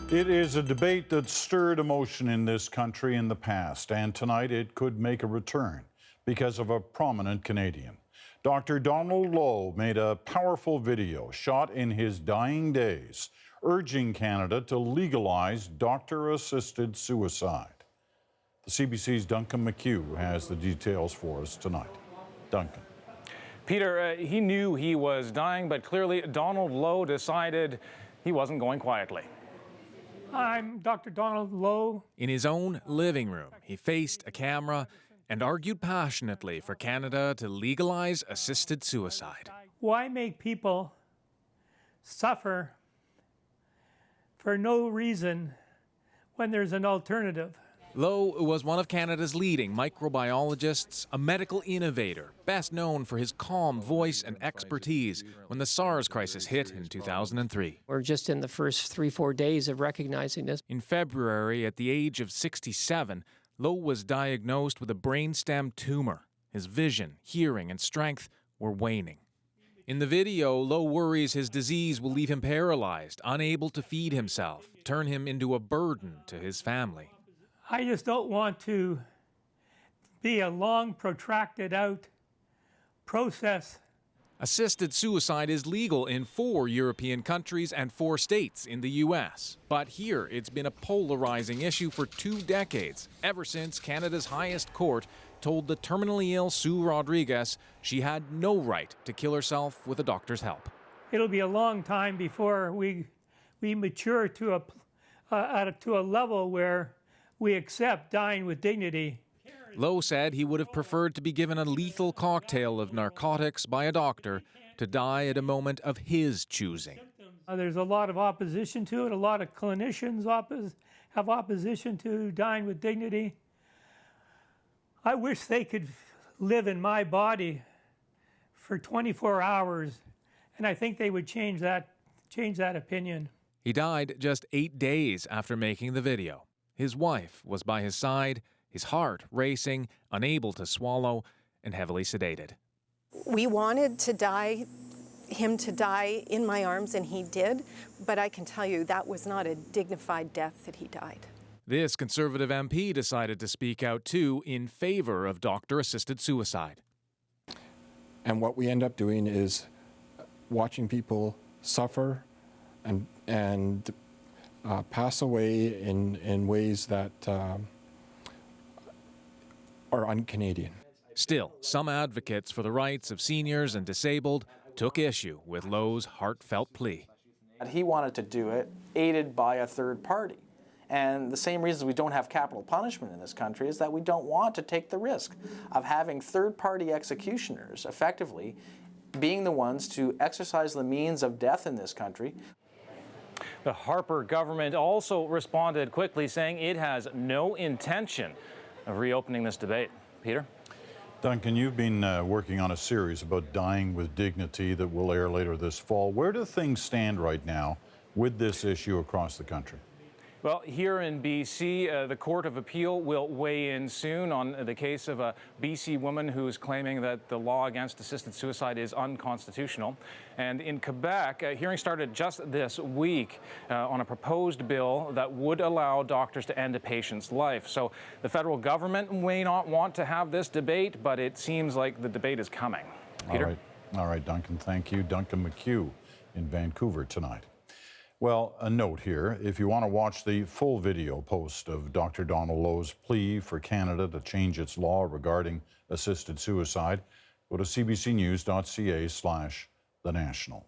It is a debate that stirred emotion in this country in the past, and tonight it could make a return because of a prominent Canadian. Dr. Donald Lowe made a powerful video shot in his dying days, urging Canada to legalize doctor-assisted suicide. The CBC's Duncan McHugh has the details for us tonight. Duncan. Peter, he knew he was dying, but clearly Donald Lowe decided he wasn't going quietly. I'm Dr. Donald Lowe. In his own living room, he faced a camera and argued passionately for Canada to legalize assisted suicide. Why make people suffer for no reason when there's an alternative? Lowe was one of Canada's leading microbiologists, a medical innovator, best known for his calm voice and expertise when the SARS crisis hit in 2003. We're just in the first 3-4 days of recognizing this. In February, at the age of 67, Lowe was diagnosed with a brainstem tumor. His vision, hearing, and strength were waning. In the video, Lowe worries his disease will leave him paralyzed, unable to feed himself, turn him into a burden to his family. I just don't want to be a long, protracted out process. Assisted suicide is legal in 4 European countries and 4 states in the U.S. But here, it's been a polarizing issue for 2 decades, ever since Canada's highest court told the terminally ill Sue Rodriguez she had no right to kill herself with a doctor's help. It'll be a long time before we mature to a level where we accept dying with dignity. Lowe said he would have preferred to be given a lethal cocktail of narcotics by a doctor to die at a moment of his choosing. There's a lot of opposition to it. A lot of clinicians have opposition to dying with dignity. I wish they could live in my body for 24 hours, and I think they would change that opinion. He died just 8 days after making the video. His wife was by his side, his heart racing, unable to swallow, and heavily sedated. We wanted him to die in my arms, and he did, but I can tell you that was not a dignified death that he died. This Conservative MP decided to speak out too in favor of doctor-assisted suicide. And what we end up doing is watching people suffer and pass away in ways that are un-Canadian. Still, some advocates for the rights of seniors and disabled took issue with Lowe's heartfelt plea. He wanted to do it aided by a third party. And the same reason we don't have capital punishment in this country is that we don't want to take the risk of having third-party executioners effectively being the ones to exercise the means of death in this country. The Harper government also responded quickly, saying it has no intention of reopening this debate. Peter? Duncan, you've been working on a series about dying with dignity that will air later this fall. Where do things stand right now with this issue across the country? Well, here in BC, the Court of Appeal will weigh in soon on the case of a BC woman who is claiming that the law against assisted suicide is unconstitutional. And in Quebec, a hearing started just this week on a proposed bill that would allow doctors to end a patient's life. So the federal government may not want to have this debate, but it seems like the debate is coming. Peter? All right, Duncan, thank you. Duncan McHugh in Vancouver tonight. Well, a note here, if you want to watch the full video post of Dr. Donald Lowe's plea for Canada to change its law regarding assisted suicide, go to cbcnews.ca/thenational.